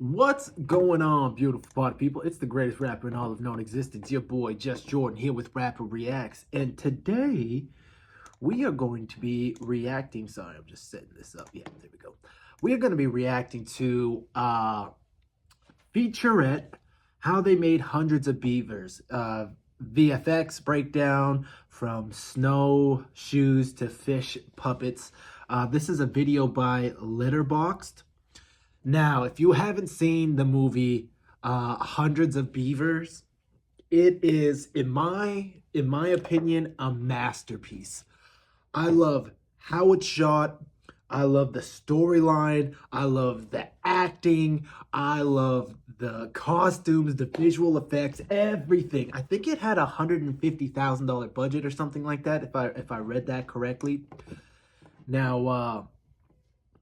What's going on, beautiful party people? It's the greatest rapper in all of known existence, your boy JusJrdn here with Rapper Reacts. And today we are going to be reacting. Sorry, I'm just setting this up. Yeah, there we go. We are going to be reacting to Featurette, how they made hundreds of beavers. VFX Breakdown, from snowshoes to fish puppets. This is a video by Letterboxd. Now, if you haven't seen the movie Hundreds of Beavers, it is, in my opinion, a masterpiece. I love how it's shot. I love the storyline. I love the acting. I love the costumes, the visual effects, everything. I think it had a $150,000 budget or something like that, if I read that correctly. Now,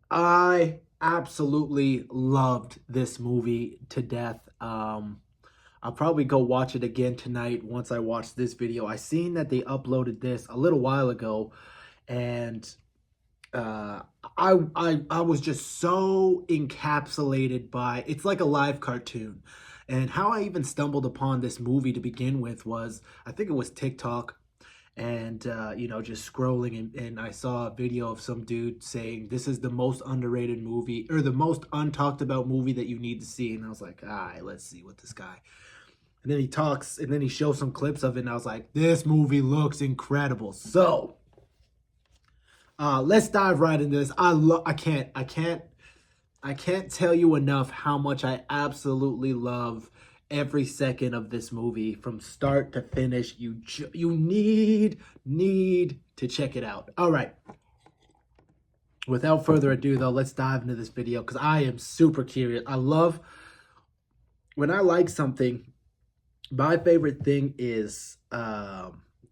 I absolutely loved this movie to death. I'll probably go watch it again tonight once I watch this video. I seen that they uploaded this a little while ago, and I was just so encapsulated by, it's like a live cartoon. And how I even stumbled upon this movie to begin with was, I think it was TikTok, and you know, just scrolling, and I saw a video of some dude saying this is the most underrated movie, or the most untalked about movie that you need to see. And I was like, all right, let's see what this guy. And then he talks, and then he shows some clips of it, and I was like, this movie looks incredible. So let's dive right into this. I can't tell you enough how much I absolutely love every second of this movie from start to finish. You need to check it out. All right. Without further ado, though, let's dive into this video because I am super curious. I love when I like something. My favorite thing is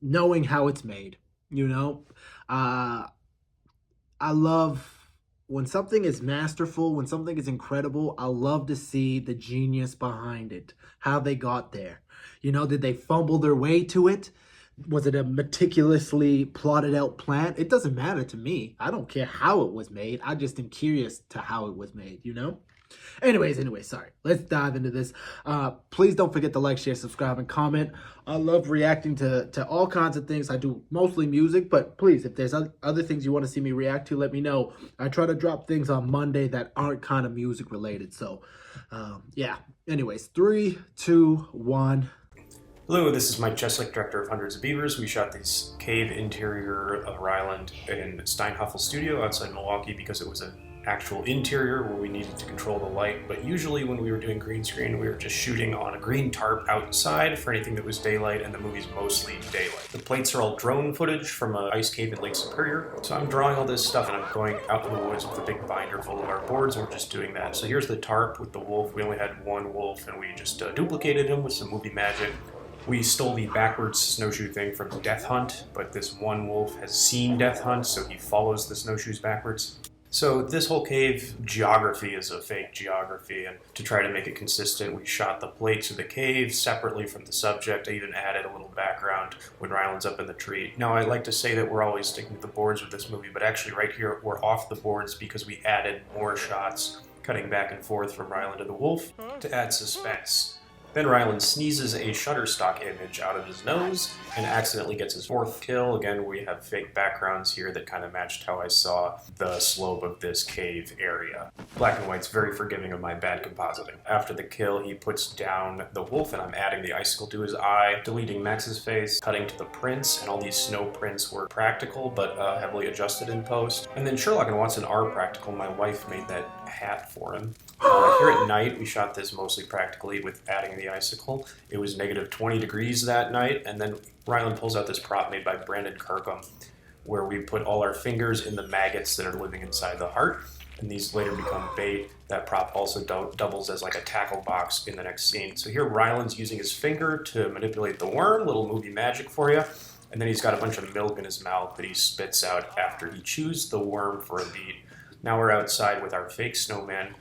knowing how it's made. You know, I love when something is masterful, when something is incredible. I love to see the genius behind it, how they got there. You know, did they fumble their way to it? Was it a meticulously plotted out plan? It doesn't matter to me. I don't care how it was made. I just am curious to how it was made, you know? Anyways, sorry. Let's dive into this. Please don't forget to like, share, subscribe, and comment. I love reacting to all kinds of things. I do mostly music, but please, if there's other things you want to see me react to, let me know. I try to drop things on Monday that aren't kind of music related. So, yeah. Anyways, 3, 2, 1. Hello, this is Mike Jeslick, director of Hundreds of Beavers. We shot this cave interior of Ryland in Steinhoffel Studio outside Milwaukee because it was an actual interior where we needed to control the light. But usually when we were doing green screen, we were just shooting on a green tarp outside for anything that was daylight, and the movie's mostly daylight. The plates are all drone footage from an ice cave in Lake Superior. So I'm drawing all this stuff, and I'm going out in the woods with a big binder full of our boards, and we're just doing that. So here's the tarp with the wolf. We only had one wolf, and we just duplicated him with some movie magic. We stole the backwards snowshoe thing from Death Hunt, but this one wolf has seen Death Hunt, so he follows the snowshoes backwards. So this whole cave geography is a fake geography, and to try to make it consistent, we shot the plates of the cave separately from the subject. I even added a little background when Ryland's up in the tree. Now, I like to say that we're always sticking to the boards with this movie, but actually right here, we're off the boards because we added more shots, cutting back and forth from Ryland to the wolf to add suspense. Then Ryland sneezes a Shutterstock image out of his nose and accidentally gets his 4th kill. Again, we have fake backgrounds here that kind of matched how I saw the slope of this cave area. Black and white's very forgiving of my bad compositing. After the kill, he puts down the wolf, and I'm adding the icicle to his eye, deleting Max's face, cutting to the prints, and all these snow prints were practical but heavily adjusted in post. And then Sherlock and Watson are practical. My wife made that hat for him. Here at night, we shot this mostly practically with adding the icicle. It was negative 20 degrees that night, and then Ryland pulls out this prop made by Brandon Kirkham, where we put all our fingers in the maggots that are living inside the heart, and these later become bait. That prop also doubles as like a tackle box in the next scene. So here Ryland's using his finger to manipulate the worm, little movie magic for you, and then he's got a bunch of milk in his mouth that he spits out after he chews the worm for a beat. Now we're outside with our fake snowman,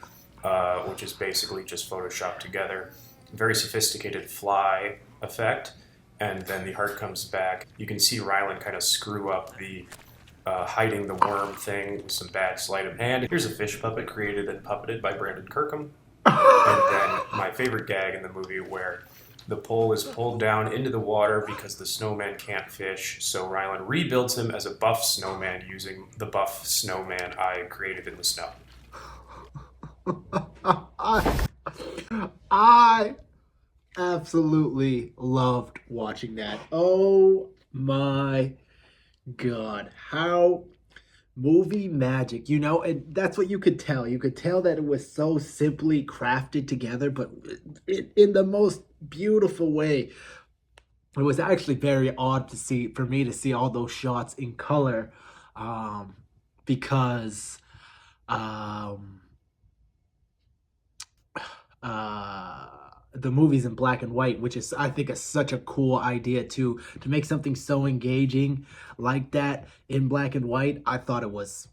which is basically just photoshopped together. Very sophisticated fly effect, and then the heart comes back. You can see Ryland kind of screw up the hiding the worm thing with some bad sleight of hand. Here's a fish puppet created and puppeted by Brandon Kirkham. And then my favorite gag in the movie where the pole is pulled down into the water because the snowman can't fish, so Rylan rebuilds him as a buff snowman using the buff snowman I created in the snow. I absolutely loved watching that. Oh my God. How movie magic, you know, and that's what you could tell. You could tell that it was so simply crafted together, but in the most beautiful way. It was actually very odd to see, for me to see all those shots in color, um, because um, uh the movies in black and white, which is I think is such a cool idea to make something so engaging like that in black and white. I thought it was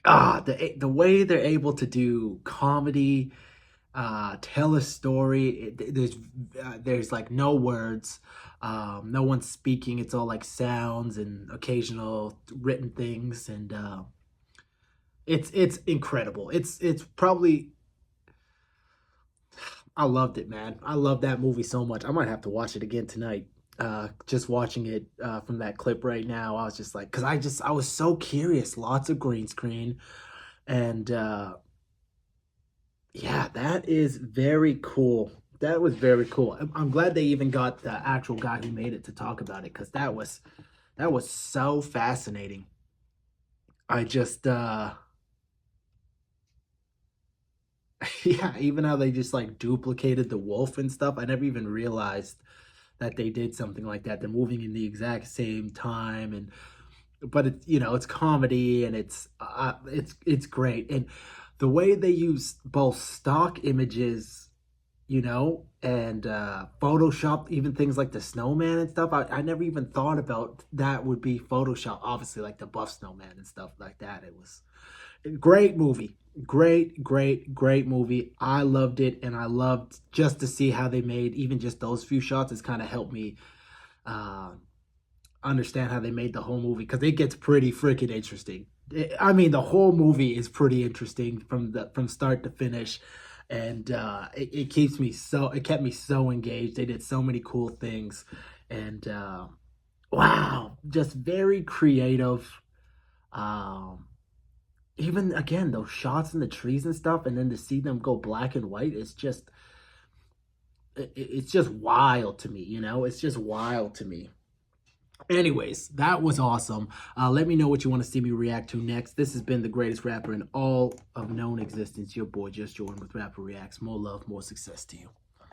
the way they're able to do comedy, tell a story. There's like no words, no one's speaking. It's all like sounds and occasional written things, and it's incredible. It's probably I loved it, man. I love that movie so much. I might have to watch it again tonight. Just watching it from that clip right now, I was just like, I was so curious. Lots of green screen, and yeah, that is very cool. That was very cool. I'm glad they even got the actual guy who made it to talk about it, because that was so fascinating. I just yeah, even how they just like duplicated the wolf and stuff. I never even realized that they did something like that. They're moving in the exact same time, and but it's, you know, it's comedy, and it's great. And the way they use both stock images, you know, and Photoshop, even things like the snowman and stuff. I never even thought about that would be Photoshop. Obviously, like the buff snowman and stuff like that. It was great movie. Great movie. I loved it, and I loved just to see how they made even just those few shots. It's kind of helped me uh, understand how they made the whole movie, because it gets pretty freaking interesting. I mean, the whole movie is pretty interesting from start to finish, and it keeps me so it kept me so engaged. They did so many cool things, and wow, just very creative. Um, Even again, those shots in the trees and stuff, and then to see them go black and white, it's just wild to me, you know. It's just wild to me. Anyways, that was awesome. Let me know what you want to see me react to next. This has been the greatest rapper in all of known existence, your boy JusJrdn with Rapper Reacts. More love, more success to you.